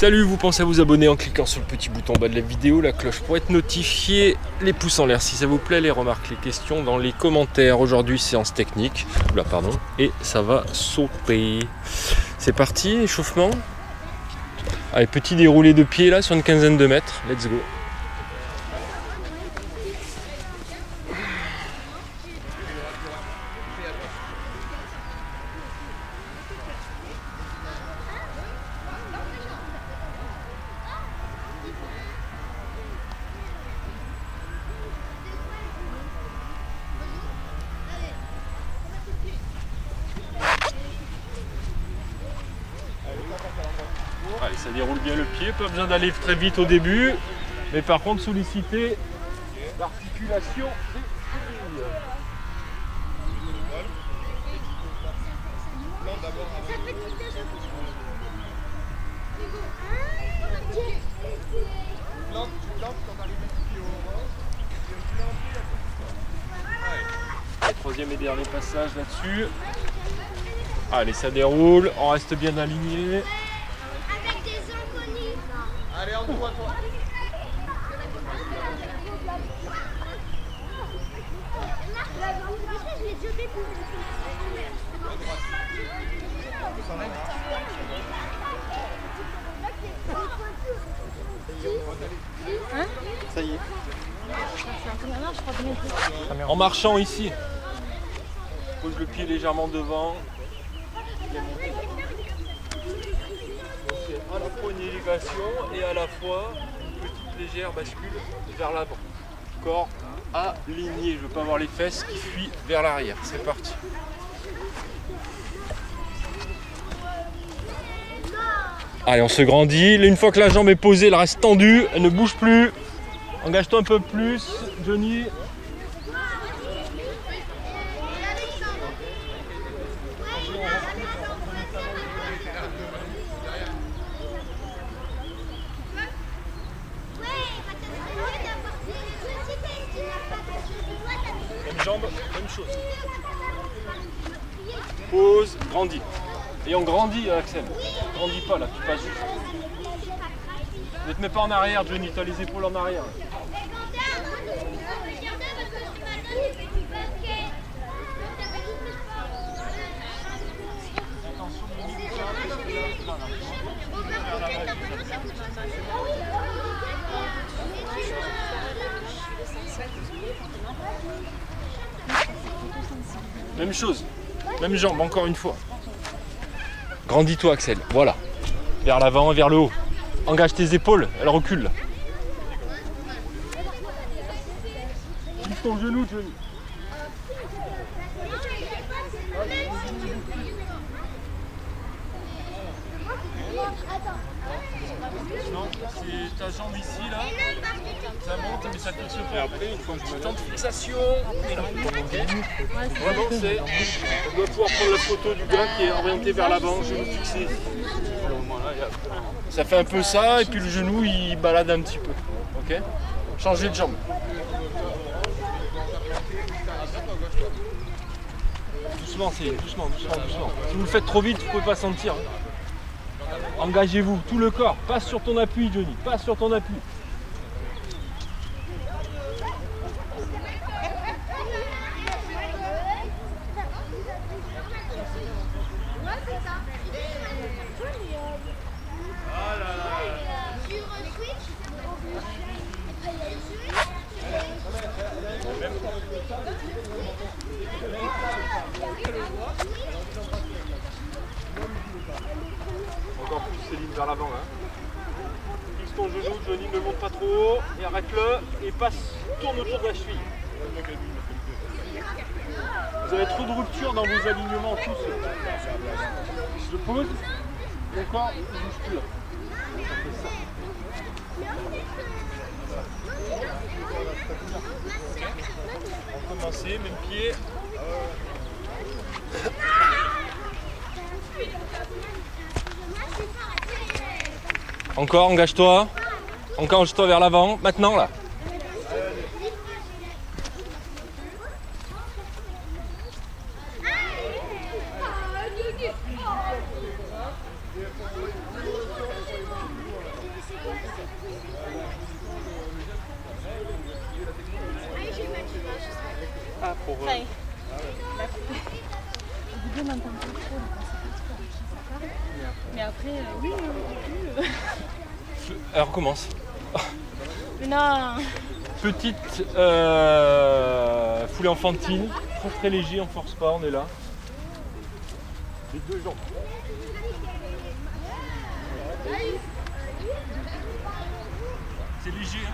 Salut, vous pensez à vous abonner en cliquant sur le petit bouton en bas de la vidéo, la cloche pour être notifié, les pouces en l'air si ça vous plaît, les remarques, les questions dans les commentaires. Aujourd'hui séance technique, oula pardon, et ça va sauter. C'est parti, échauffement. Allez, petit déroulé de pied là sur une quinzaine de mètres, let's go. Allez, ça déroule bien le pied, pas besoin d'aller très vite au début, mais par contre solliciter l'articulation des chevilles. Troisième et dernier passage là-dessus. Allez, ça déroule, on reste bien aligné. Avec des inconnus. Allez, en toi, toi. Je l'ai jeté pour Ça y est. En marchant ici, pose le pied légèrement devant. Donc c'est à la fois une élévation et à la fois une petite légère bascule vers l'avant. Corps aligné, je ne veux pas avoir les fesses qui fuient vers l'arrière. C'est parti. Allez, on se grandit. Une fois que la jambe est posée, elle reste tendue, elle ne bouge plus. Engage-toi un peu plus, Johnny. Même jambe, même chose. Pause, grandis. Et on grandit, Axel. Grandis pas là, tu passes juste. Ne te mets pas en arrière, Johnny, tu as les épaules en arrière. Même chose, même jambe, encore une fois. Grandis-toi, Axel, voilà. Vers l'avant et vers le haut. Engage tes épaules, elles reculent. Pousse ton genou, Johnny. Non, c'est ta jambe ici, là. Ça monte, mais ça fixe pas. Et après, une fois que je me temps de fixation. Vraiment, c'est. On doit pouvoir prendre la photo du gars qui est orienté vers l'avant, genou fixé. Ça fait un peu ça, et puis le genou, il balade un petit peu. Ok ? Changez de jambe. Doucement, c'est doucement, doucement, doucement. Si vous le faites trop vite, vous ne pouvez pas sentir. Engagez-vous, tout le corps. Passe sur ton appui, Johnny. Passe sur ton appui. Encore plus Céline vers l'avant. Fixe ton genou, Johnny, ne monte pas trop haut. Et arrête-le. Et passe, tourne autour de la cheville. Vous avez trop de rupture dans vos alignements tous. Je pose. Mon corps ne bouge plus là. On va commencer, même pied. Encore, engage-toi. Engage-toi vers l'avant. Maintenant, là. Enfin, la coupée. Au début, on n'entend pas trop, on pensait pas trop à qui ça parle. Mais après, oui, au début. Elle recommence. Mais non. Petite foulée enfantine, très très léger, on force pas, on est là. Les deux jambes. C'est léger. Hein.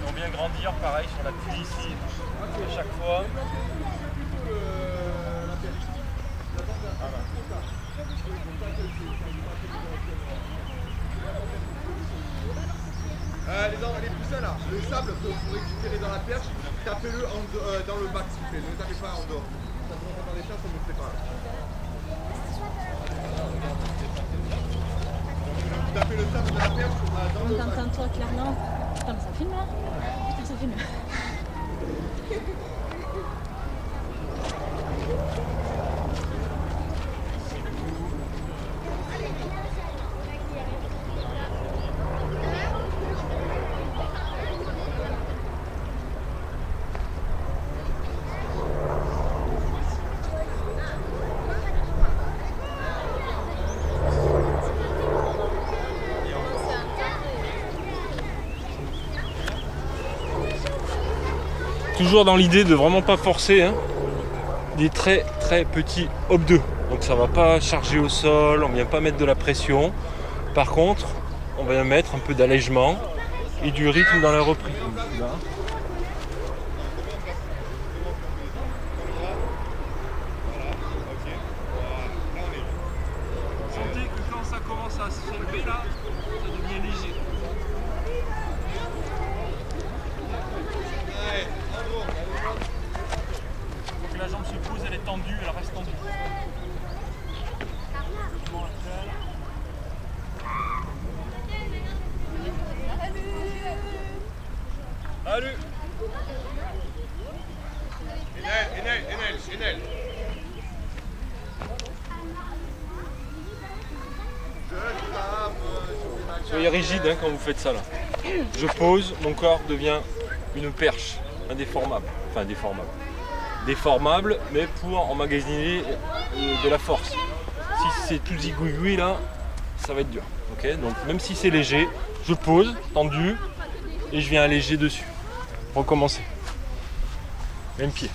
On vient grandir pareil sur la pluie ici, à chaque fois. Les poussins là, le sable que vous récupérez dans la perche, tapez-le dans le bac s'il vous plaît, ne le tapez pas en dehors. Ça vous rentre dans les chasses, ça ne le fait pas. Vous tapez le sable de la perche dans le bac. On t'entend toi clairement. Putain, mais ça filme là. Putain, ça filme. Toujours dans l'idée de vraiment pas forcer, hein. Des très très petits hop 2. Donc ça va pas charger au sol, on vient pas mettre de la pression. Par contre, on va mettre un peu d'allègement et du rythme dans la reprise. Là. Sentez que quand ça commence à se soulever là, ça devient léger. La jambe se pose, elle est tendue, elle reste tendue. Salut. Enel. Soyez rigide hein, quand vous faites ça là. Je pose, mon corps devient une perche, indéformable. Enfin déformable. Déformable, mais pour emmagasiner de la force. Si c'est tout zigouigoui là, ça va être dur. Okay, donc même si c'est léger, je pose, tendu, et je viens alléger dessus. Recommencer. Même pied.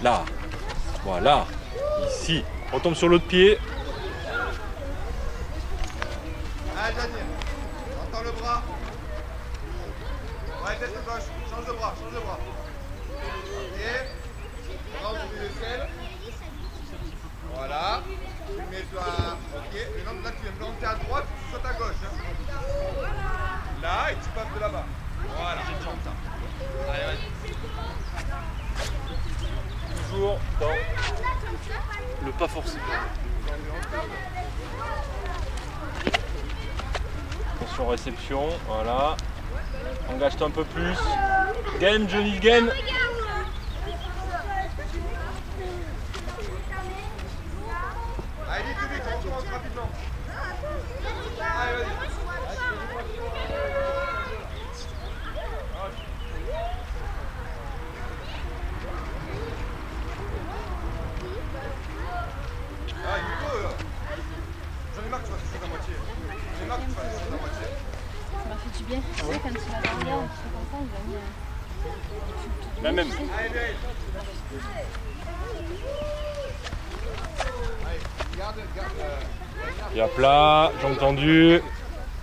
Là. Voilà. Ici. On tombe sur l'autre pied. Allez, Daniel. Entends le bras. Ouais, tête gauche. Change de bras. Ok. Rentre les aisselles. Voilà. Tu mets toi. Ok. Maintenant, là, tu viens planter à droite, tu sautes à gauche. Hein. Là, et tu passes de là-bas. Voilà. Allez, vas-y. Toujours dans le pas forcé. Attention réception, voilà. Engage-toi un peu plus. Gain, Johnny, gain. Allez, vite, on commence rapidement. Allez, vas-y. Ah, Nico, j'en ai marre que tu fasses les choses à moitié. J'en ai marre que tu fasses les choses à moitié. Ça m'a fait du bien. Tu sais, quand tu vas derrière, on fait comme ça, il va venir. La même. Allez, Gaël. Allez, garde. Et hop là, jambes tendues.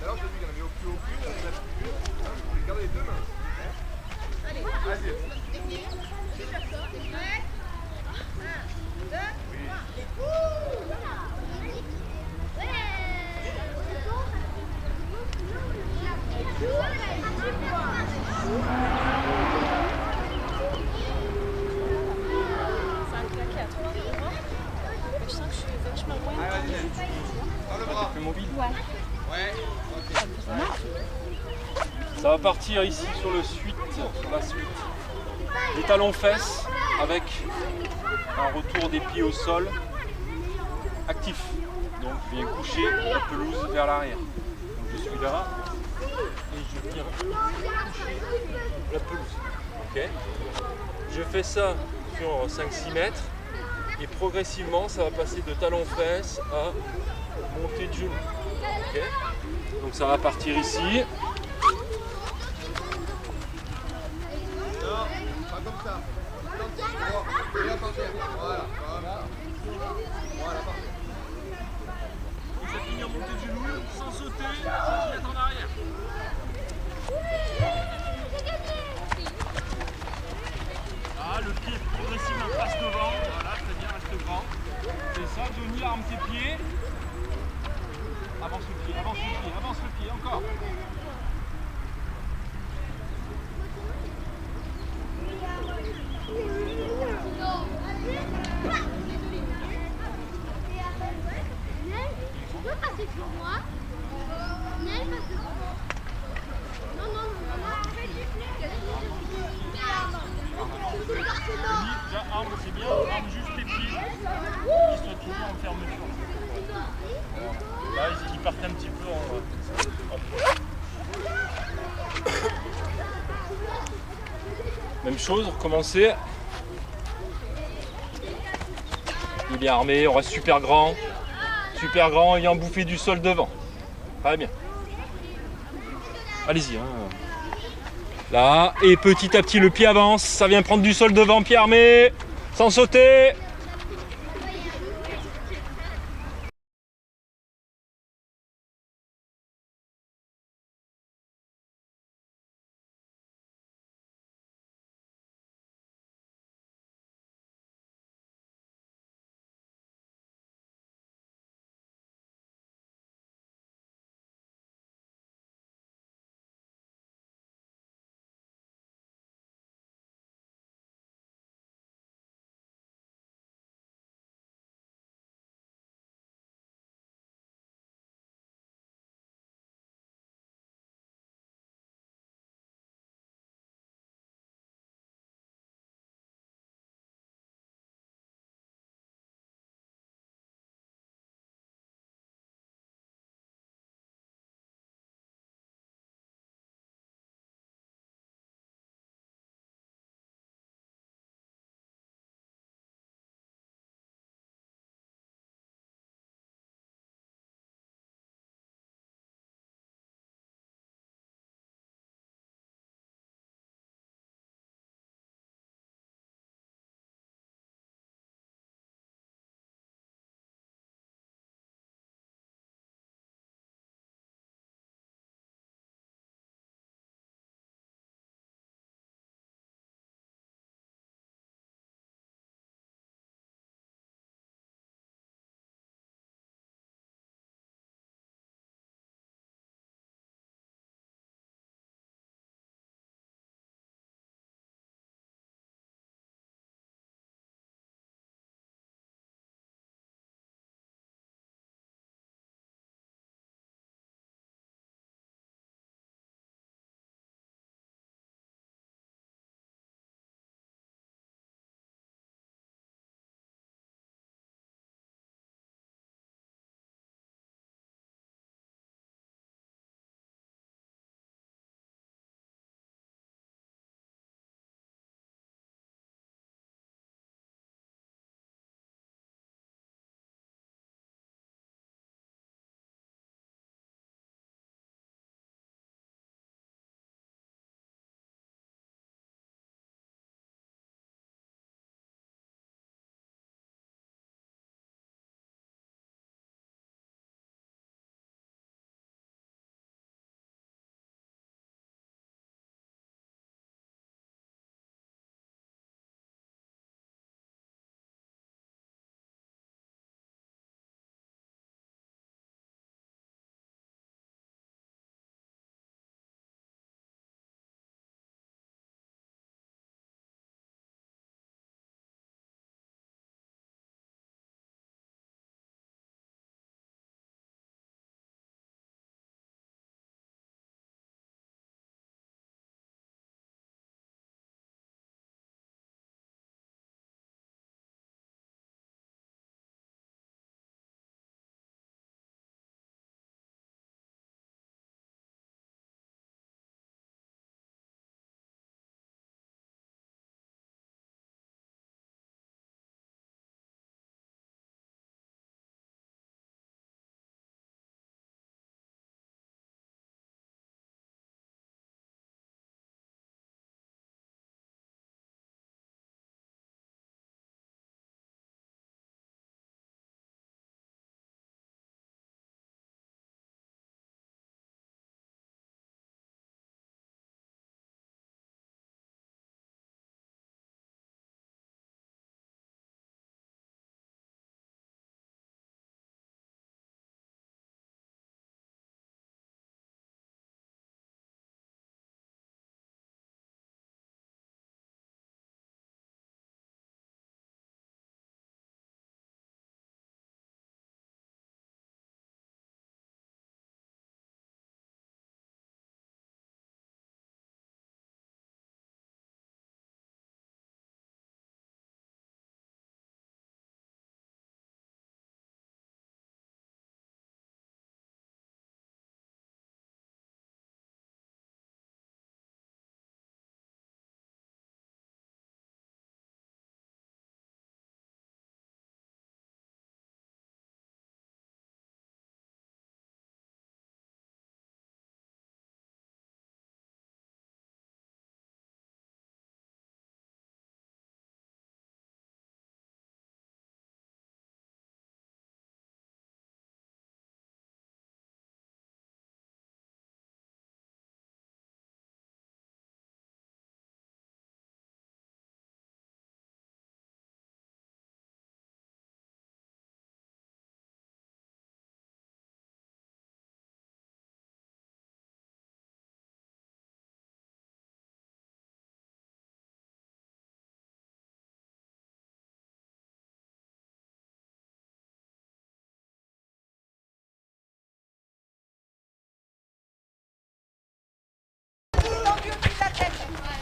Alors, j'ai vu qu'il y en avait au plus haut, il y en avait plus. Je vais garder les deux mains. Vas-y. Ça a claqué à 3 euros. Je sens que je suis vachement loin. Allez, vas-y, dans le bras. Plus mobile. Ouais. Ça va partir ici sur la suite. Des talons fesses avec un retour des pieds au sol actif. Donc je viens coucher la pelouse vers l'arrière. Donc je suis là, et je viens toucher la pelouse. Ok. Je fais ça sur 5-6 mètres et progressivement ça va passer de talon-fesse à montée de genou. Ok. Donc ça va partir ici. Non, pas comme ça. Et là par terre. Voilà, comme ça. Voilà, par terre. Et ça finit en montée de genou sans sauter, sans se mettre en arrière. Ah, le pied progressivement passe devant. Voilà, très bien, reste grand. C'est ça, Johnny, arme tes pieds. Avance le pied, avance le pied, avance le pied, encore. Tu peux passer sur moi? Nel, passe devant moi. Non, non, non, non. Johnny, déjà, arme, c'est bien, arme juste tes pieds. Ils sont toujours en fermeture. Là, ils partent un petit peu en même chose, recommencer. Il est armé, on reste super grand, il vient bouffer du sol devant. Très bien. Allez-y. Hein. Là, et petit à petit le pied avance, ça vient prendre du sol devant, pied armé, sans sauter.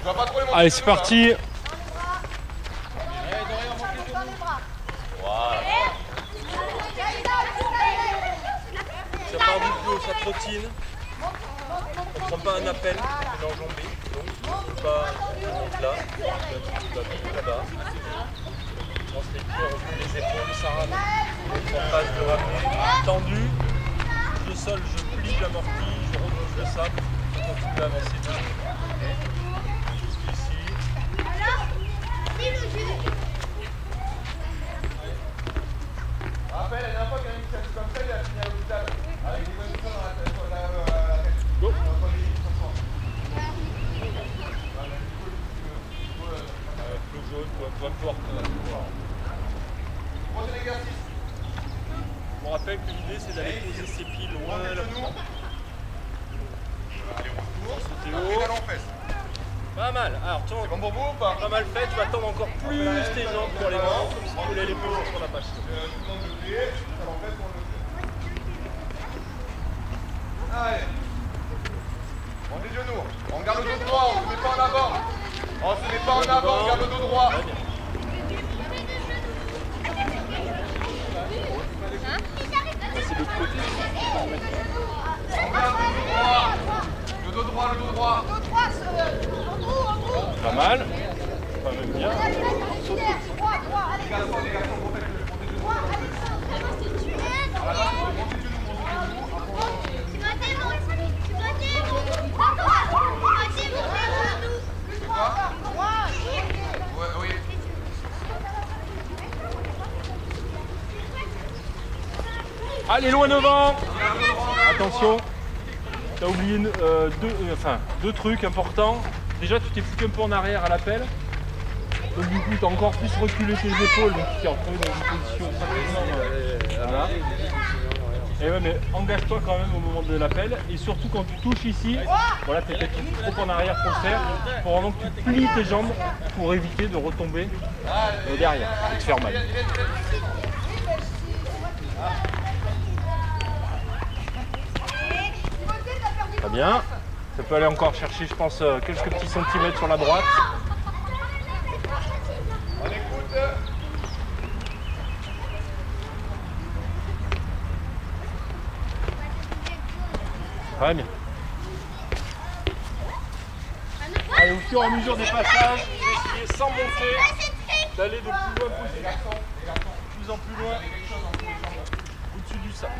vas pas trop les monter. Allez, c'est parti. Ça part du flot, ça trottine. On ne prend pas un appel, on est enjambé. Donc, on ne peut pas là. Tu vas vite là-bas. Je pense les pieds, on rejoint les épaules, ça ramène. On est en phase de ramener. Tendu. Je sol, je plie, j'amortis, je rebouche le sable. Je continue à avancer. Jusqu'ici. Rappelle, la dernière fois qu'il y a une situation comme ça, il a fini à l'hôpital. Avec des conditions dans la tête. Go. Flou jaune, peu importe. Prochain exercice. On rappelle que l'idée c'est d'aller poser ses pieds loin de la Genou. Allez, retour. Sauter Après, haut. talon fesses. Pas mal. Alors, C'est tourne. bon pour vous ou pas? Pas mal fait, tu vas tendre encore plus tes jambes pour les bras, comme si tu voulais les poser sur la pâche. Je vous demande de plier. Talon fesses pour le lever. Allez. On est genoux. On garde le dos droit, on ne se met pas en avant. On se met pas en avant, on garde le dos droit. Très bien. C'est le côté. On garde le dos droit. Le dos droit, le dos droit. Pas mal. Pas même bien. Ouais, oui. Allez, loin devant. Attention. T'as oublié deux trucs importants. Déjà, tu t'es foutu un peu en arrière à l'appel. Donc du coup, tu as encore plus reculé tes épaules, donc tu t'es retrouvé dans une position pratiquement... Voilà. Et ouais, mais engage-toi quand même au moment de l'appel. Et surtout quand tu touches ici, voilà, tu es peut-être trop en arrière pour le faire. Il faut vraiment que tu plies tes jambes pour éviter de retomber derrière et te faire mal. Très bien. Ça peut aller encore chercher, je pense, quelques petits centimètres sur la droite. On écoute. Très bien. Allez, au fur et à mesure des passages, essayez sans monter d'aller de plus loin possible. De plus en plus loin. Au-dessus du sable.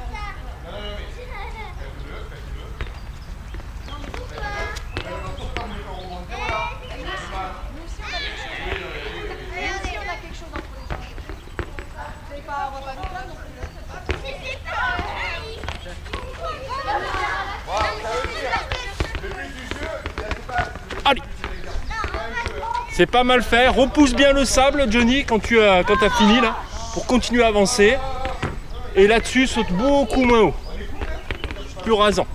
Allez. C'est pas mal fait. Repousse bien le sable, Johnny, quand tu as fini là, pour continuer à avancer. Et là-dessus, saute beaucoup moins haut. Plus rasant.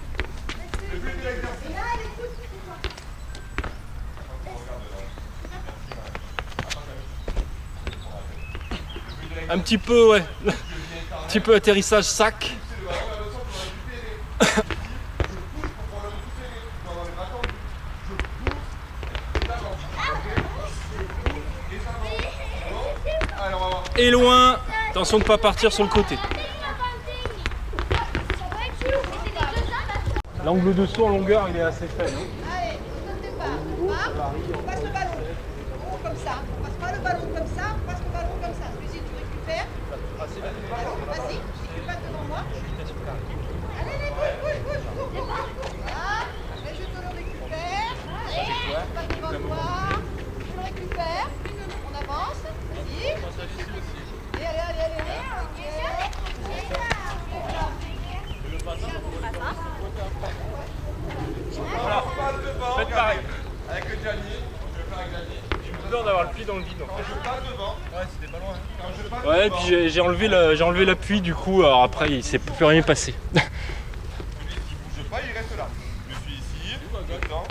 Un petit peu, ouais. Un petit peu atterrissage sac. Et loin, attention de ne pas partir sur le côté. L'angle de saut en longueur, il est assez faible. Allez, ne sautez pas. On passe le ballon. Comme ça. On passe pas le ballon comme ça, on passe le ballon comme ça. Celui-ci, tu récupères. Vas-y, tu passes devant moi. Allez, bouge. Voilà. Et je te le récupère. Je passe devant toi. Je le récupère. On avance. Vas-y. Et allez. Voilà. On passe devant. Faites pareil. Avec le Gianni. Je vais faire avec Gianni. J'ai peur d'avoir le pied dans le vide. Quand je passe devant. Ouais, c'était pas loin. Quand je passe Ouais, devant. puis j'ai enlevé l'appui, du coup, alors après, il s'est plus rien passé. Celui qui bouge pas, il reste là. Je suis ici. Dedans.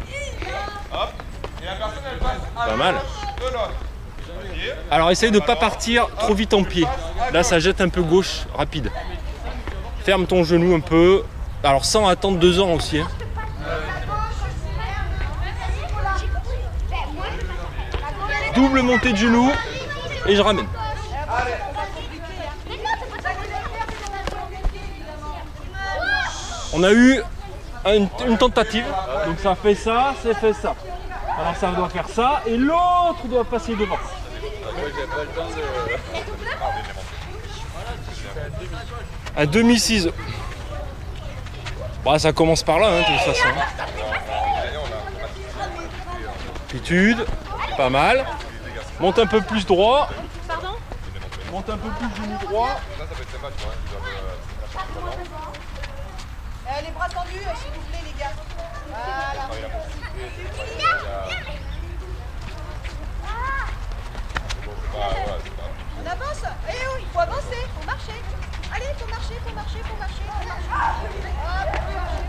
Hop. Et la personne, elle passe à Pas mal. gauche de l'autre. Voyez. Alors, essaye de ne pas partir trop vite en pied. Là, ça jette un peu gauche, rapide. Ferme ton genou un peu. Alors, sans attendre 2 ans aussi. Hein. double montée de genoux et je ramène. On a eu une tentative, donc ça fait ça, c'est fait ça. Alors ça doit faire ça et l'autre doit passer devant. Un demi-ciseau. Bah, ça commence par là, hein, de toute façon. Amplitude, pas mal. Monte un peu plus droit. Pardon? Monte un peu plus genou droit. Les bras tendus, s'il vous plaît, les gars. Voilà. On avance. Eh oui, il faut avancer, il faut marcher. Allez, il faut marcher, il faut marcher, il faut marcher, il faut marcher. Allez, il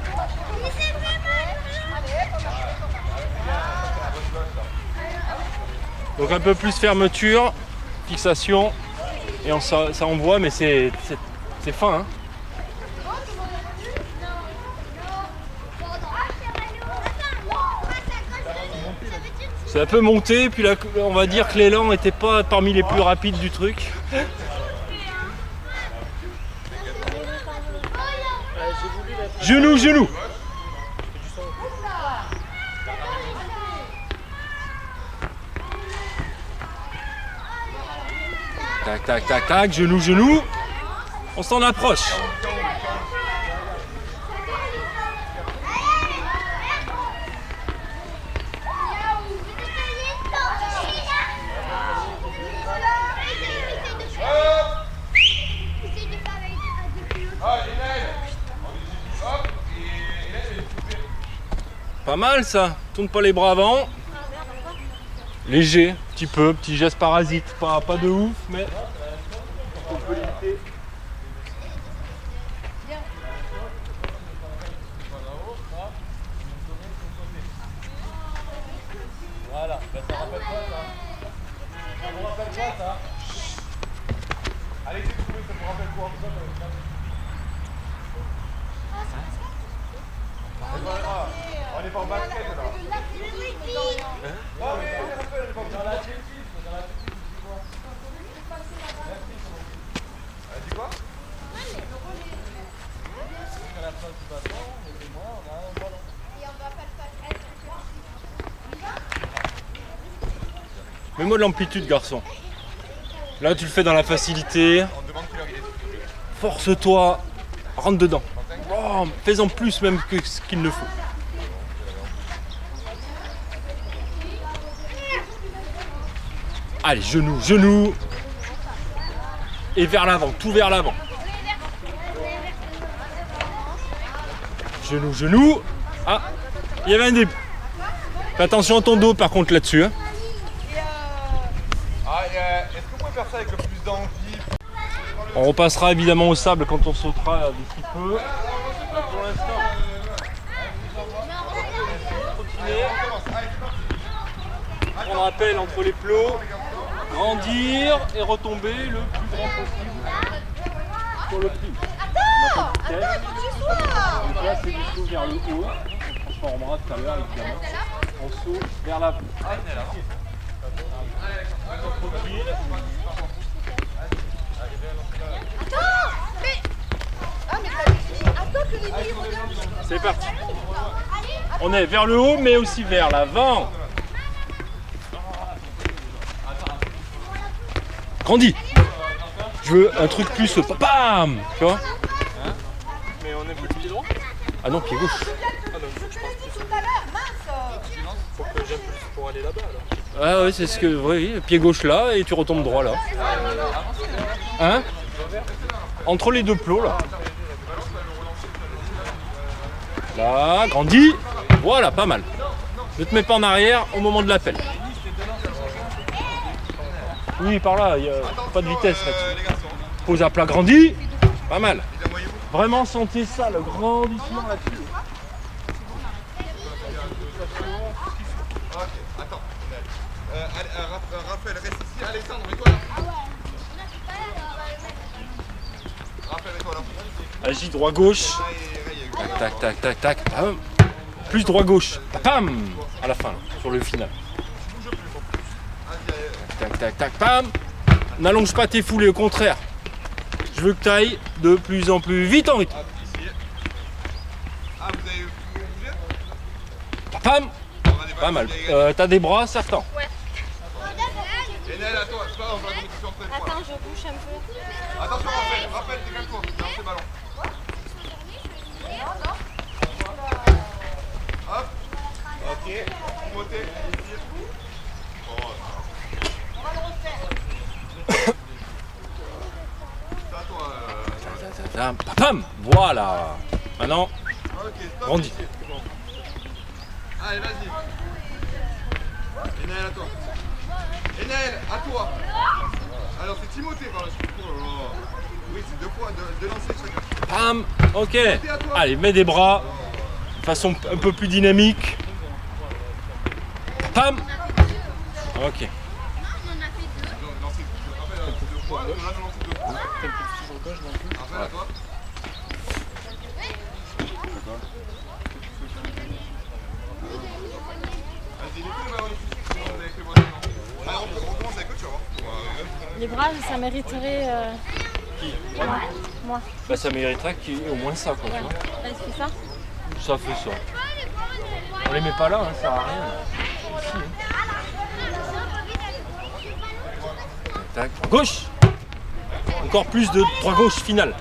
faut marcher, il faut marcher. Donc un peu plus fermeture, fixation. Et ça envoie, mais c'est fin. Hein. C'est un peu monté, puis là, on va dire que l'élan n'était pas parmi les plus rapides du truc. Genou, genou. Tac, tac, tac, tac, genou, genou. On s'en approche. Pas mal ça, tourne pas les bras avant. Léger, petit peu, petit geste parasite, pas de ouf, mais on peut limiter. Voilà, ben ça rappelle quoi ça? Ça vous rappelle quoi ça? Allez, ça vous rappelle quoi? On est pas en basket là. Non mais on est pas dans l'athlétisme, Elle dit quoi? À la place du bâton, mettez-moi, on a un ballon. Et on va pas le faire. Mets-moi de l'amplitude, garçon. Là tu le fais dans la facilité. Force-toi, rentre dedans. Oh, fais-en plus même que ce qu'il ne faut. Allez, genou, genou. Et vers l'avant, tout vers l'avant. Genou, genou. Ah, il y avait un début. Fais attention à ton dos par contre là-dessus. Hein. Est-ce que vous pouvez faire ça avec le plus d'envie? On repassera évidemment au sable quand on sautera d'ici peu. Pour l'instant, prendre appel entre les plots, grandir et retomber le plus grand possible sur le pli. Attends, faut que je sois. Donc là, c'est du saut vers le haut. On transformera tout à l'heure évidemment. On saute vers l'avant. Tranquille. Attends, mais... Ah, mais t'as dit... Attends que les filles regardent. C'est parti. On est vers le haut, mais aussi vers l'avant. Grandis. Je veux un truc plus... Bam. Tu vois? Mais on est plus pied droit? Ah non, pied gauche. Tout à l'heure, mince. Faut que j'aime plus pour aller là-bas alors. Ah ouais, c'est ce que... Oui, pied gauche là et tu retombes droit là. Hein? Entre les deux plots là. Là, grandis. Voilà, pas mal. Ne te mets pas en arrière au moment de l'appel. Oui, par là, il n'y a pas de vitesse là-dessus. Pose à plat, grandis. Pas mal. Vraiment, sentez ça, le grandissement là-dessus. Ok, attends. Raphaël, reste ici. Alexandre, mets-toi là. Raphaël, mets-toi là. Agis droit-gauche. Tac, tac, tac, tac, tac. Pam. Plus droit-gauche. Pam. À la fin, là, sur le final. Bouge plus, Vas-y, tac, tac, pam. N'allonge pas tes foulées, au contraire. Je veux que tu ailles de plus en plus vite en rythme. Hop, ici. Ah, vous avez bougé? Pam. Pas mal. T'as des bras, certains. Ouais. Et Naël, à toi, c'est pas grave, on va la compétition entre les trois. Attends, je bouge un peu. Attention, rappelle, décale-toi, lance tes ballons. Hop. Ok. Montez. On va le refaire. C'est à toi. Pam. Voilà. Maintenant, Ok, stop. Grandis. ici. Allez, vas-y. Et Naël, à toi. Et Naël, à toi. Alors, c'est Timothée par la suite. Oh là là. Oui, c'est 2 fois, 2 lancers chacun. pam. Ok. Allez, mets des bras. De façon un peu plus dynamique. Pam. Ok. Non, on en a fait 2. Lancez 2 fois, on a lancé 2 fois. Après, à toi. Vas-y, les deux ballons ici. On avait fait votre temps. Allez, on recommence avec eux, tu vas voir. Les bras, ça mériterait. Moi. Bah, ça mériterait qu'il y ait au moins ça, quoi. Tu vois. Est-ce que ça? Ça fait ça. On les met pas là, hein, ça sert à rien. Ici, hein. Tac, gauche. Encore plus de 3 gauches finales.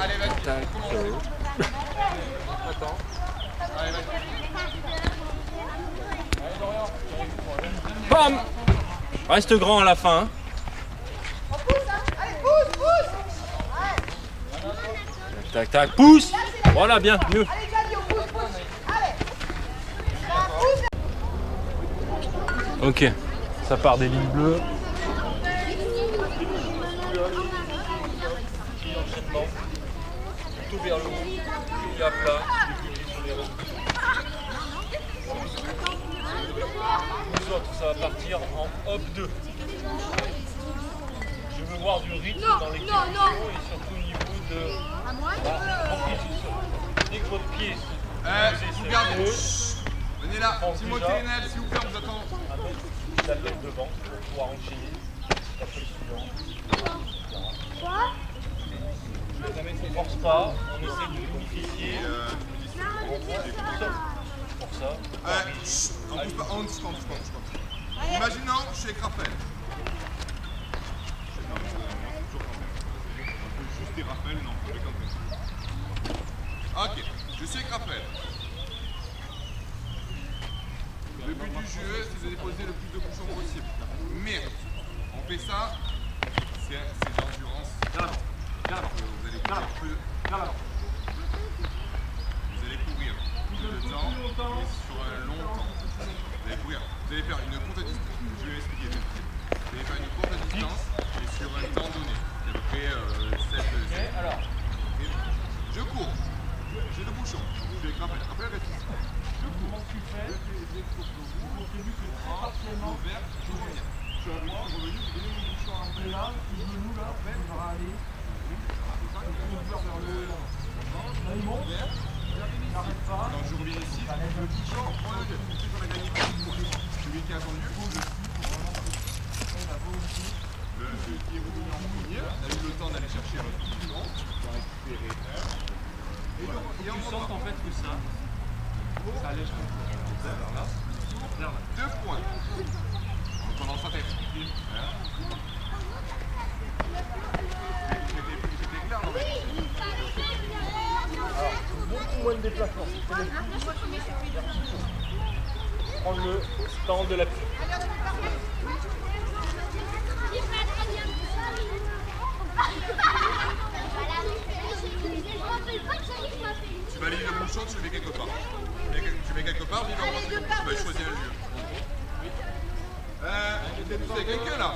Allez, vas-y. Tac. Attends. Allez, vas-y. Bam. Reste grand à la fin. Hein. On pousse, hein. Allez, pousse. Tac, tac, pousse. Voilà, bien, mieux. Allez, Gianni, on pousse. Allez. Ok, ça part des lignes bleues. Tout vers le haut, pied à plat, sur les rangs. Les autres, ça va partir en hop 2. Je veux voir du rythme dans l'exécution et surtout au niveau de l'amplitude. Dès que votre pied Vous gardez. Venez là. Pense Timothée déjà. et Naël, s'il vous plaît, on vous attend. à mettre la tête devant pour pouvoir enchaîner. Après le suivant. On ne force pas, on essaie de fluidifier. Pour ça. On pousse pas, on pousse pas. Imaginons, je suis avec Raphaël. On peut juste dire Raphaël, non, avec un. Ok, je suis avec Raphaël. Le but du jeu, c'est de déposer le plus de bouchons possible. Mais, on fait ça, c'est l'endurance. Vous allez courir plus. Vous allez courir plus de temps et sur un long temps. Vous allez courir. Vous allez faire une courte distance. Je vais l'expliquer. Vous allez faire une courte distance et sur un temps donné. À peu près 7 secondes. Alors, je cours. J'ai le bouchon. Je vais Raphaël. Raphaël reste ici. Je cours. Au vert, je reviens. Je suis revenu, j'ai donné mon bouchon à Raphaël. Là, le genou là, Raphaël, on va aller. Non, je reviens ici. Le bouchon, on a gagné. Celui qui a attendu. Celui qui est revenu en premier, on a eu le temps d'aller chercher un bouchon. On va récupérer un. Et on sent en fait que ça allège un peu. Là. 2 points. Donc on en sent expliquer. C'était clair, non mais... Beaucoup moins de déplacement. Prends le stand de l'appui. Tu valides le bouchon, tu le mets quelque part. Tu le mets quelque part, tu vas choisir un lieu. Vous avez quelqu'un là?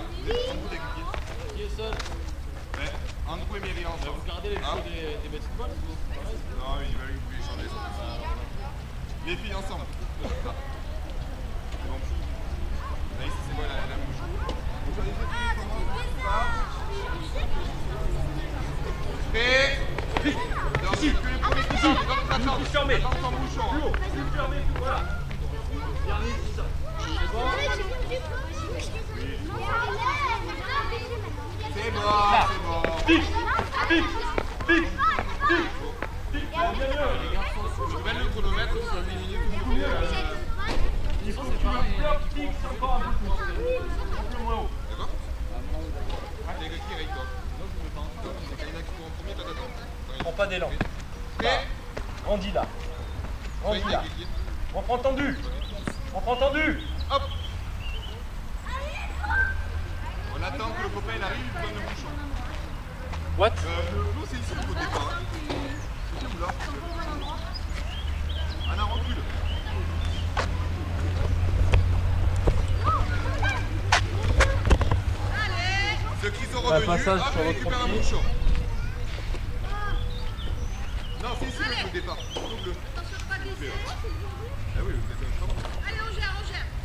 Qui est seul? Ouais, Andrew et Myriam ensemble. Vous gardez les cheveux des bêtes de poils? Non, il va lui changer ça. Les filles ensemble. Bon. Là ici c'est quoi la bouche? Prêt? Ici. Que les premiers qui sortent, dans le bouchon. Fermé. Dans le bouchon. Plus haut. Plus fermé, voilà. Regardez, c'est ça. C'est bon. Je mets le chronomètre sur 8 minutes. D'accord? Les gars qui règlent quoi? C'est Kaina qui court en premier, toi t'attends. Prends pas d'élan. Prêt? Randy là. Randy là. On prend tendu. On prend tendu. Hop! On attend que le copain il arrive, il donne le bouchon. What? Le flot c'est ici au départ. C'est où là? Anna recule. Ceux qui sont revenus, passage hop, sur votre récupèrent un pied. bouchon. Non, c'est ici le départ. Double. Ah oui, vous êtes un camp. Allez, on gère.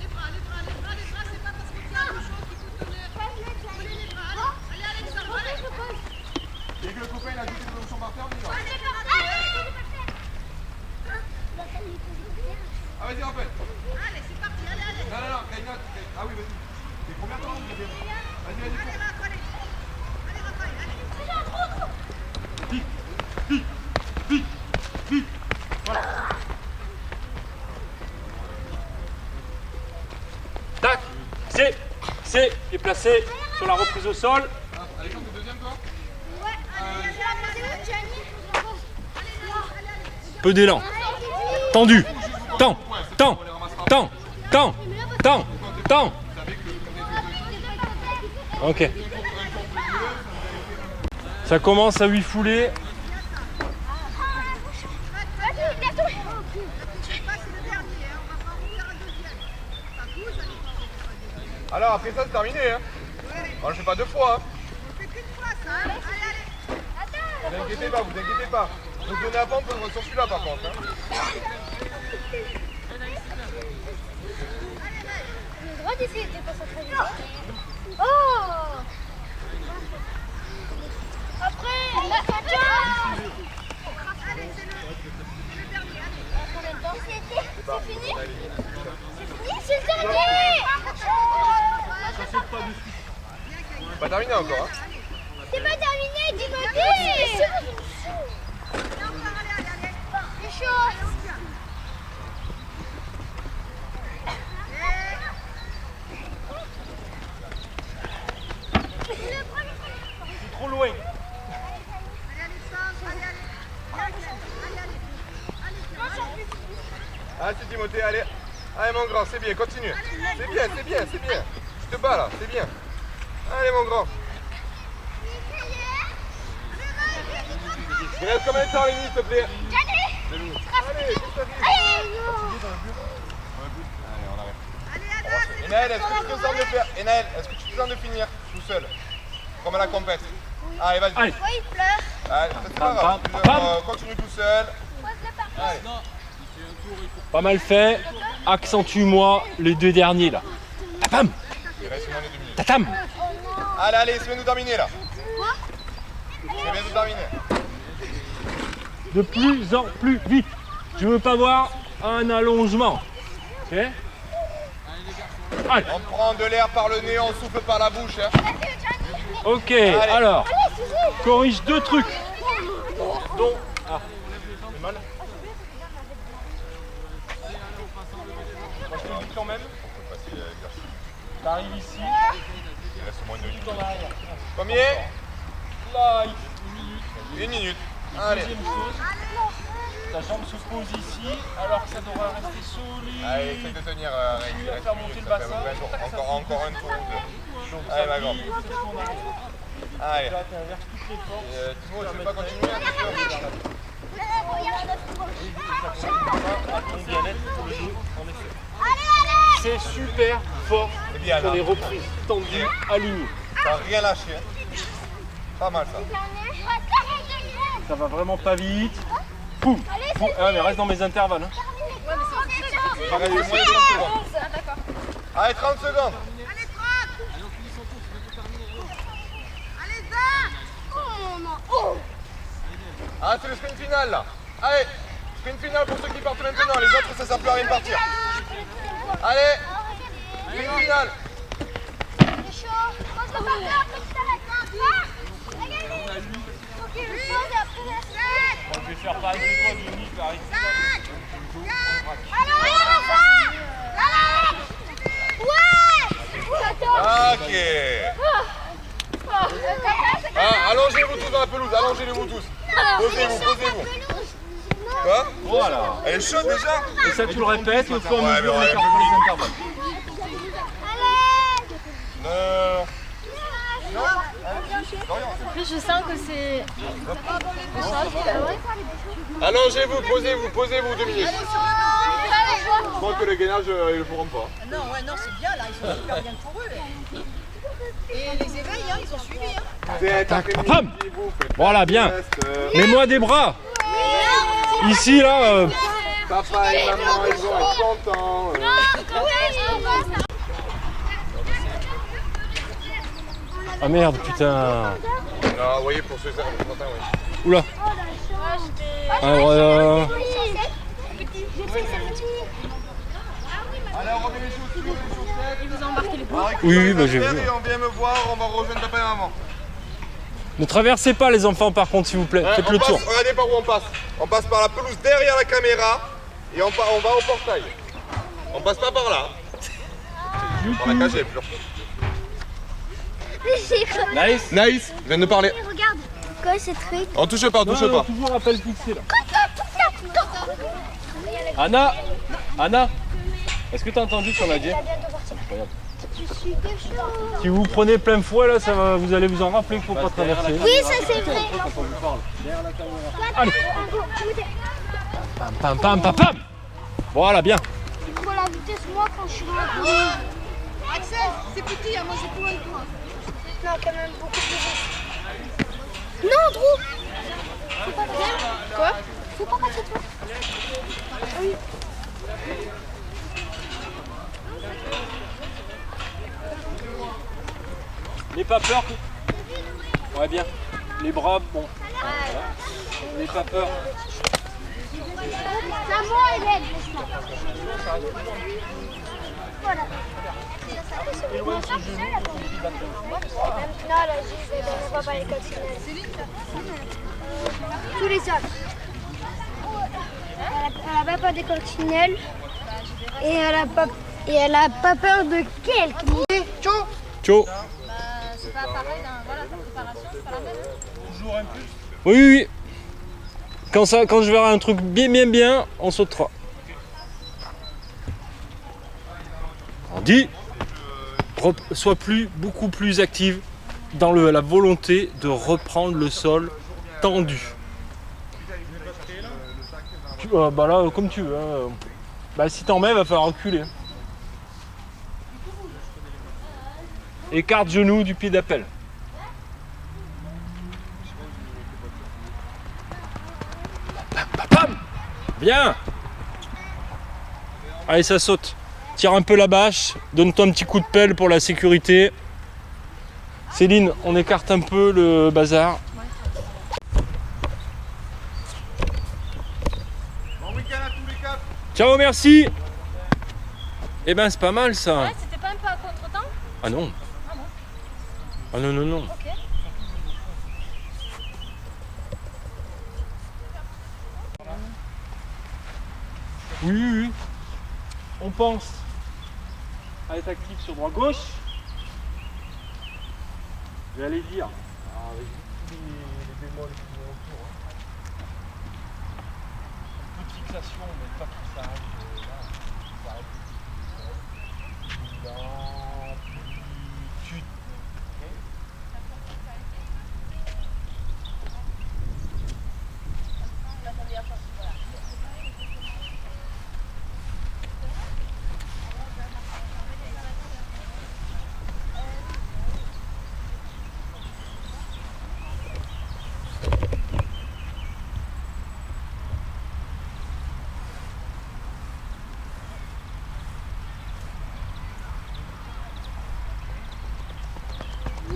Les bras, c'est pas parce qu'on tient un bouchon qu'il faut tenir. Prenez les bras. Allez, Alexandre, allez. Dès que le copain il a jeté le bouchon par terre, on y va. Ah vas-y, rappelle. Allez, c'est parti, allez. Non, Kaina. Ah oui, vas-y. T'es combien de temps? Vas-y. Allez, Raphaël. Allez, Raphaël, allez. Tac. C'est et placé sur la reprise au sol. Alexandre, t'es deuxième toi? Peu d'élan. Tendu. Temps. Ok. Ça commence à 8 foulées. Alors après ça c'est terminé hein. On le fait pas deux fois hein. On fait qu'une fois ça, hein. Allez. Vous inquiétez pas. Vous donnez à pompe sur celui-là par contre hein. Le droit d'essayer de passer très vite. Oh! Après, la caca! Allez, c'est le dernier, allez. C'est fini? C'est le dernier! Pas terminé encore hein. C'est pas terminé, Timothée! C'est chaud! C'est trop loin. Ah c'est Timothée, allez mon grand, c'est bien, continue. C'est bien. Je te bats là, c'est bien. Allez mon grand. Il reste combien de temps les minutes s'il te plaît? Allez, on arrête. Enaël, est-ce que tu te sens de faire? Enaël, est-ce que tu te sens de finir tout seul? Comme à la compète. Allez, vas-y. Allez. Oh, il pleure. Allez, c'est pas grave. Continue tout seul. Allez. Pas mal fait. Accentue-moi les deux derniers là. Tapam. Il reste moins de 2 minutes. Tatam. Allez, c'est bien de terminer là. C'est bien de terminer. De plus en plus vite. Je veux pas voir un allongement. Ok? Allez. On prend de l'air par le nez, on souffle par la bouche. Hein. Ok, alors, corrige deux trucs. Dont... Ah, c'est mal. Moi je te le dis quand même. T'arrives ici. Il reste moins de 1 minute. Combien? Là, 1 minute. Allez. ta jambe se pose ici, alors que ça devrait rester solide. Allez, essaye de tenir. Tu vas faire monter le bassin. Encore un tour ou deux. Donc Allez, ça ma grande. vit, c'est ton arrière. Allez. Là, tu inverses toutes les forces. Timo, tu veux pas continuer un petit peu? À ton bien-être pour le dos, en effet. C'est super fort bien, sur là. les reprises tendues, alignées. T'as rien lâché. Hein. Pas mal ça. Ça va vraiment pas vite. Poum. Poum. Ah, mais reste dans mes intervalles. Hein. Allez, moins de 30 secondes. Allez, 30 secondes. Allez, 30. Allez, 20. Ah, c'est le sprint final là. Allez, sprint final pour ceux qui partent maintenant. Les autres, ça sert plus à rien de partir. Allez, sprint final. faire pareil que toi, Denis, pareil que toi. Ok. Ah, allongez-vous tous dans la pelouse, allongez-vous tous. Posez-vous, posez-vous. Quoi? Voilà. Elle est chaude déjà? Et ça, tu le répètes, au fur et à Ouais, mesure, on mais écarte les intervalles. En plus, je sens que c'est. Allongez-vous, posez-vous 2 minutes. Je crois que les gainages, ils le feront pas. Non, ouais, non, c'est bien là, ils sont super bien pour eux. Et les éveils, hein, ils ont suivi. Hein. Pam. Voilà, bien. Mets-moi des bras. Ici, là. Papa et maman, ils vont être contents. Ah merde, putain. Non, vous voyez, pour ceux qui sont contents, oui. Oula. Alors, Allez, on remet les chaussures, les chaussettes. Ils vous ont embarqué les bouts. oui, bah, j'ai vu. Et on vient me voir, on va rejoindre papa et maman. Ne traversez pas les enfants par contre, s'il vous plaît. Faites On le passe, tour. regardez par où on passe. On passe par la pelouse derrière la caméra et on va au portail. On passe pas par là. Par la cage, elle est plus. Nice. Nice, je viens de parler. Regarde, quoi ce truc? On touche pas, touche pas. Toujours appel fixé là. Anna, Anna, est-ce que t'as entendu ce qu'on a dit? C'est incroyable. Je suis que chaud. Si vous prenez plein fouet là, ça va, vous allez vous en rappeler qu'il ne faut pas traverser. Oui, ça c'est vrai. Allez. Pam pam pam pam pam. Voilà, bien. Il faut la vitesse moi quand je suis dans la cour. Axel, c'est petit, hein, moi j'ai plus loin que toi. Non, quand même beaucoup plus vite. Non, Drew. Faut pas passer. Quoi? Faut pas passer toi. Oui. N'aie pas peur. Ouais, bien. Les bras, bon. Voilà. N'aie pas peur. La main elle est doucement. Voilà. Non, là, je vais pas à l'école. Tous les autres. Elle n'a pas d'école coccinelle. Et elle a pas peur de quelqu'un. Ciao. C'est pas pareil, voilà, ta préparation, c'est pas la même. Toujours un plus. Oui, oui, oui. Quand je verrai un truc bien, on sautera. On dit, sois beaucoup plus active dans la volonté de reprendre le sol tendu. Bah là, comme tu veux. Hein. Bah si t'en mets, il va falloir reculer. Écarte genou du pied d'appel. Bien. Allez, ça saute. Tire un peu la bâche. Donne-toi un petit coup de pelle pour la sécurité. Céline, on écarte un peu le bazar. Bon week-end à tous les 4. Ciao, merci. Eh ben, c'est pas mal ça. Ouais, c'était pas un peu à contre-temps? Ah non. Ah bon? Ah non, non, non. Ok. Oui, oui, oui. On pense à être actif sur droit-gauche. Je vais aller dire. Avec tous les bémols qui vont autour. Un peu de fixation, mais pas qu'il s'arrête là. Il s'arrête. L'amplitude.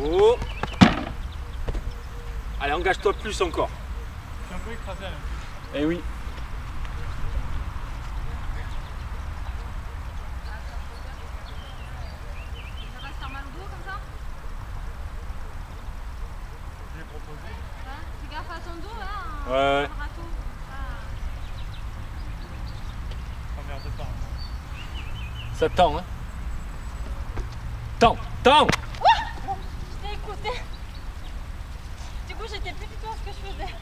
Oh. Allez, engage-toi plus encore. Je suis un peu écrasé là. Eh oui. Ça va se faire mal au dos comme ça? Je l'ai proposé. Ouais. Fais gaffe à ton dos là. Ouais. Un râteau. Ça tend, hein. Tend, tend. Je t'ai écouté. Du coup, j'étais plus du tout à ce que je faisais.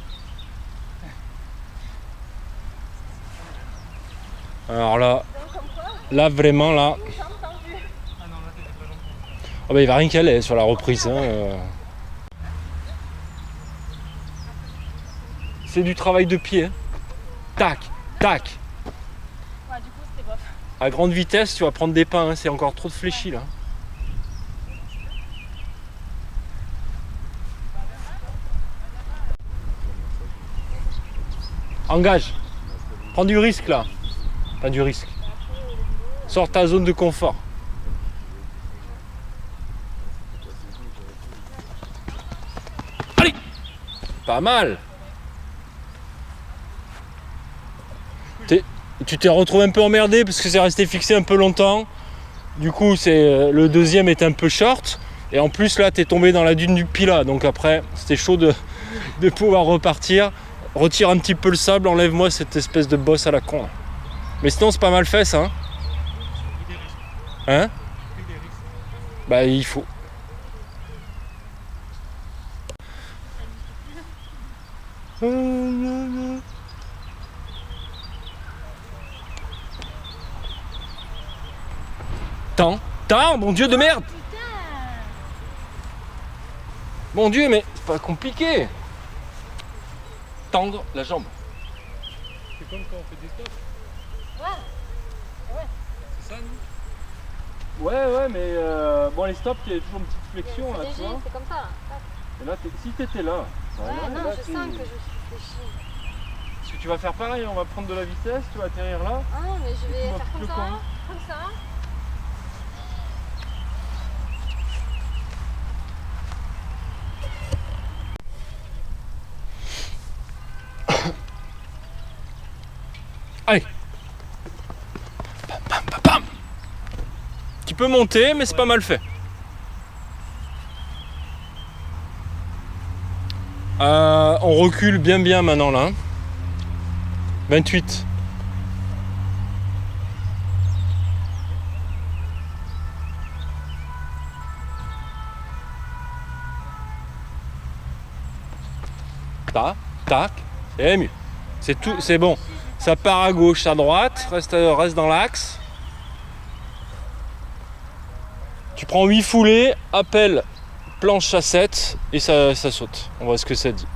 Alors là vraiment là. Oh bah il va rien caler sur la reprise. Hein. C'est du travail de pied. Hein. Tac, tac. Ouais, du coup, c'était bof. À grande vitesse, tu vas prendre des pains. Hein. C'est encore trop de fléchis là. Engage. Prends du risque là. Pas du risque. Sors ta zone de confort. Allez. Pas mal. Tu t'es retrouvé un peu emmerdé parce que c'est resté fixé un peu longtemps. Du coup, le deuxième est un peu short. Et en plus là, t'es tombé dans la dune du Pilat. Donc après, c'était chaud de pouvoir repartir. Retire un petit peu le sable, enlève-moi cette espèce de bosse à la con. Mais sinon c'est pas mal fait ça. Hein? Bah il faut. Tant, mon Dieu de merde! Mon Dieu, mais c'est pas compliqué! Tendre la jambe. C'est comme quand on fait des stops. Ouais. C'est ça, nous? Ouais, mais bon, les stops, il y a toujours une petite flexion là, tu vois. C'est comme ça, là. Et là, si t'étais là, Ouais, non, là, je sens que je suis fléchie. Parce que tu vas faire pareil, on va prendre de la vitesse, tu vas atterrir là. Ah, mais je vais vas faire foutre comme le ça, camp. comme ça. Allez. Bam, bam, bam, bam. Tu peux monter, mais c'est pas mal fait. On recule bien maintenant là. 28. Tac, et mieux. C'est tout, c'est bon. Ça part à gauche, à droite, reste dans l'axe. Tu prends 8 foulées, appel planche à 7 et ça saute. On voit ce que ça dit.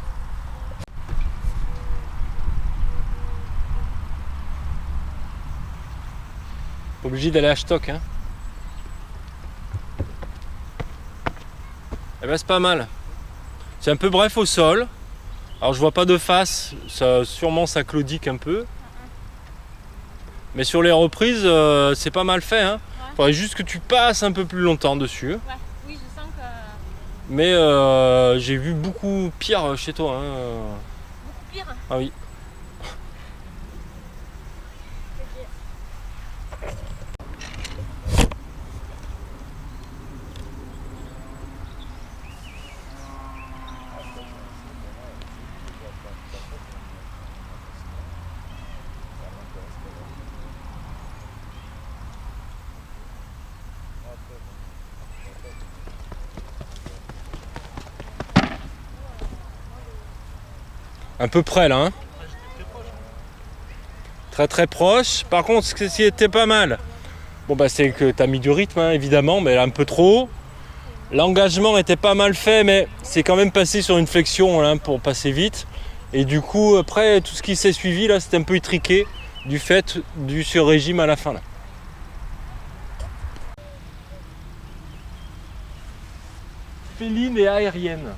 Pas obligé d'aller à stock, hein. Eh ben c'est pas mal. C'est un peu bref au sol. Alors je vois pas de face, sûrement ça claudique un peu. Mais sur les reprises, c'est pas mal fait. Hein. Ouais. Faudrait juste que tu passes un peu plus longtemps dessus. Ouais, oui, je sens que. Mais j'ai vu beaucoup pire chez toi. Hein. Beaucoup pire. Ah oui. Un peu près là, hein. Très proche. Par contre, ce qui était pas mal, bon bah c'est que tu as mis du rythme hein, évidemment, mais un peu trop. L'engagement était pas mal fait, mais c'est quand même passé sur une flexion là, pour passer vite. Et du coup, après tout ce qui s'est suivi là, c'était un peu étriqué du fait du sur-régime à la fin là. Féline et aérienne.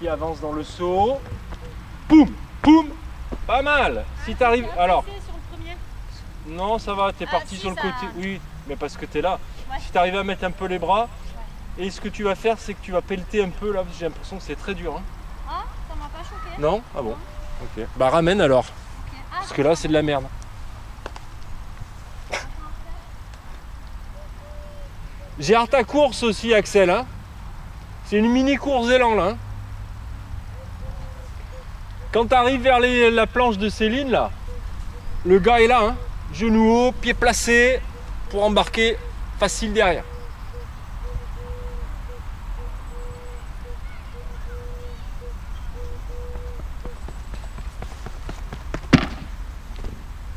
Qui avance dans le saut. Poum, poum, pas mal. Si tu arrives, alors. Sur le premier. Non, ça va. T'es parti si, sur le ça... côté. Oui, mais parce que t'es là. Ouais. Si tu arrives à mettre un peu les bras, et ce que tu vas faire, c'est que tu vas pelleter un peu là. Parce que j'ai l'impression que c'est très dur. Hein. Ah, ça m'a pas choqué. Non? Ah bon. Ok. Bah ramène alors. Okay. Ah, Parce que là, c'est de la merde. Gère ta course aussi, Axel. Hein. C'est une mini course élan là. Hein. Quand tu arrives vers la planche de Céline, là, le gars est là, hein, genou haut, pied placé, pour embarquer facile derrière.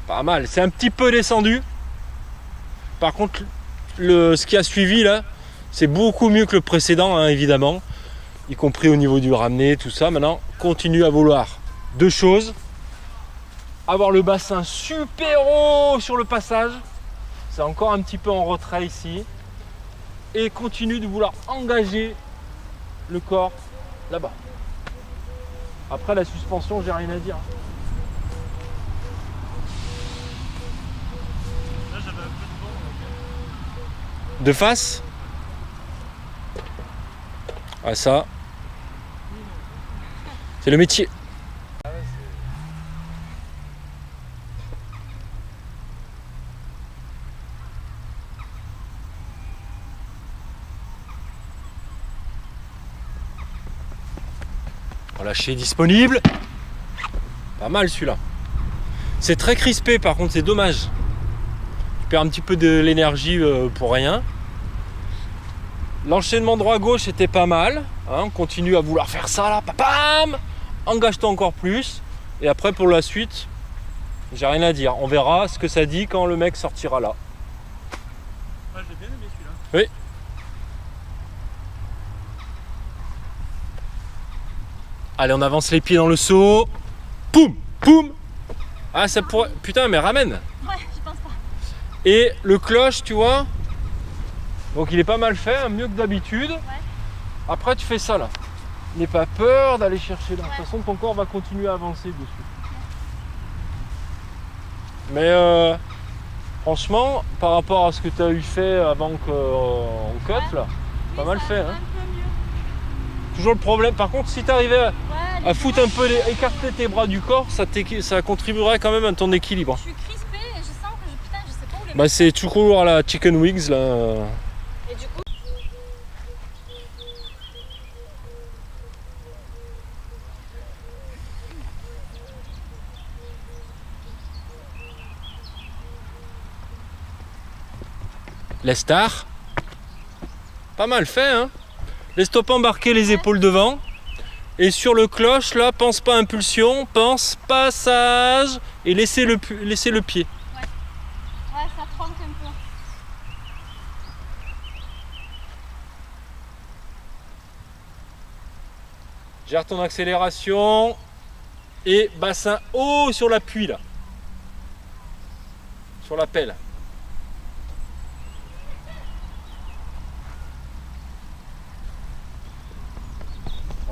Pas mal, c'est un petit peu descendu. Par contre, ce qui a suivi là, c'est beaucoup mieux que le précédent, hein, évidemment. Y compris au niveau du ramené, tout ça. Maintenant, continue à vouloir deux choses. Avoir le bassin super haut sur le passage. C'est encore un petit peu en retrait ici. Et continue de vouloir engager le corps là-bas. Après la suspension, j'ai rien à dire. Là, j'avais un peu de vent. De face. Ah ça, c'est le métier. Relâché disponible. Pas mal celui-là. C'est très crispé par contre, c'est dommage. Tu perds un petit peu de l'énergie pour rien. L'enchaînement droit-gauche était pas mal. Hein, on continue à vouloir faire ça là. Pam, engage-toi encore plus. Et après pour la suite, j'ai rien à dire. On verra ce que ça dit quand le mec sortira là. Ouais, j'ai bien aimé celui-là. Oui. Allez, on avance les pieds dans le seau. Poum, poum. Ah, ça pourrait... Putain, mais ramène. Ouais, je pense pas. Et le cloche, tu vois. Donc il est pas mal fait, hein, mieux que d'habitude. Ouais. Après, tu fais ça là. N'aie pas peur d'aller chercher là. De toute façon, ton corps va continuer à avancer dessus. Mais franchement, par rapport à ce que tu as eu fait avant qu'on cut là, pas mal fait. Hein. Un peu mieux. Toujours le problème. Par contre, si tu arrivais Ouais, à foutre un peu, écarter tes bras du corps, ça contribuerait quand même à ton équilibre. je suis crispée et je sens que putain, je sais pas où les Bah, c'est toujours à la chicken wings là. Et du coup, Lestar. Pas mal fait, hein. Laisse-toi pas embarquer les épaules devant. Et sur le cloche, là, pense pas impulsion, pense passage et laissez le pied. ouais, ça trempe un peu. Gère ton accélération et bassin haut sur l'appui là. Sur la pelle.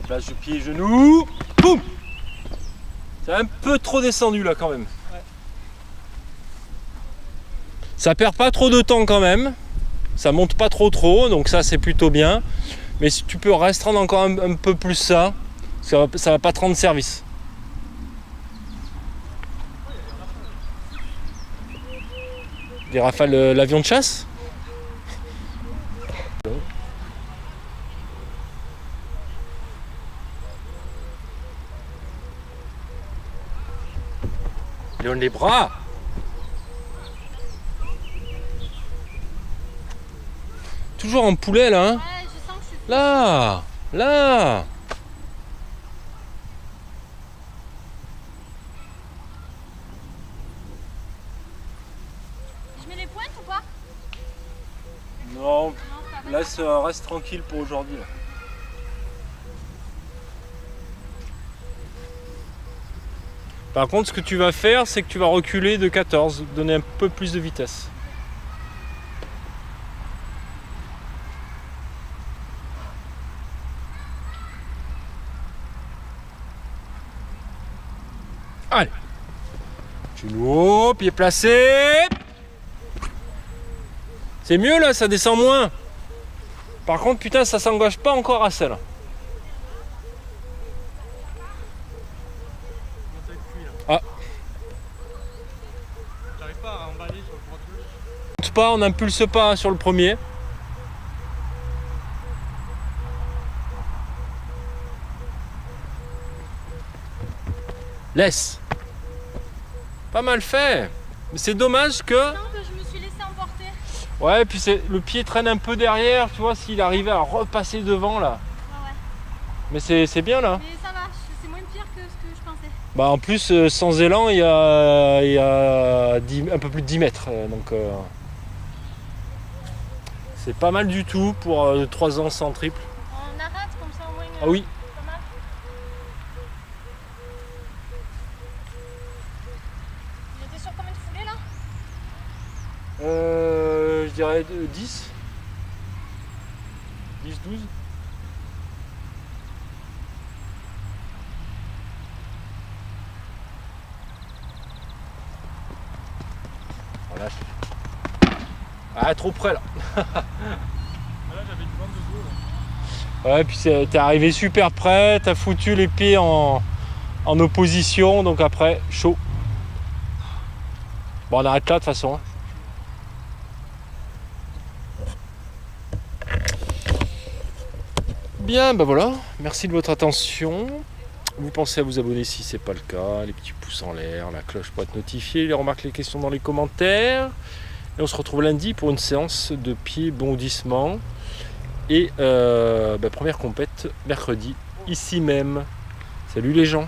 Place du pied, genou. Boum. C'est un peu trop descendu là quand même. Ouais. Ça perd pas trop de temps quand même. Ça monte pas trop, donc ça c'est plutôt bien. Mais si tu peux restreindre encore un peu plus ça va pas te rendre service. Des rafales, l'avion de chasse. Léon les bras. Toujours en poulet là, hein. Ouais, je sens que je suis. Là. Je mets les pointes ou pas? Non, Non, ça va. laisse, reste tranquille pour aujourd'hui. Là. Par contre, ce que tu vas faire, c'est que tu vas reculer de 14, donner un peu plus de vitesse. Allez. Genou haut, pied placé. C'est mieux là, ça descend moins. Par contre, putain, ça s'engage pas encore assez là. Ah. J'arrive pas à emballer sur le droit-gauche. On monte pas, on n'impulse pas sur le premier. Laisse. Pas mal fait. Mais c'est dommage que... Non, que je me suis laissé emporter. Ouais, puis le pied traîne un peu derrière, tu vois, s'il arrivait à repasser devant là. Ouais. Mais c'est bien là. Mais ça va, c'est moins pire que ce que je pensais. Bah en plus, sans élan, il y a un peu plus de 10 mètres. Donc c'est pas mal du tout pour 3 ans sans triple. On arrête comme ça au moins. Ah oui. Pas mal. Il était sur combien de foulées là? Je dirais 10. 10, 12. Voilà. Ah, trop près là. Là, j'avais une bande de dos. Ouais, puis t'es arrivé super près, t'as foutu les pieds en opposition, donc après, chaud. Bon, on arrête là de toute façon. Hein. Bien, ben voilà, merci de votre attention. Vous pensez à vous abonner si ce n'est pas le cas, les petits pouces en l'air, la cloche pour être notifié, les remarques, les questions dans les commentaires. Et on se retrouve lundi pour une séance de pied bondissement. Et première compète mercredi, ici même. Salut les gens!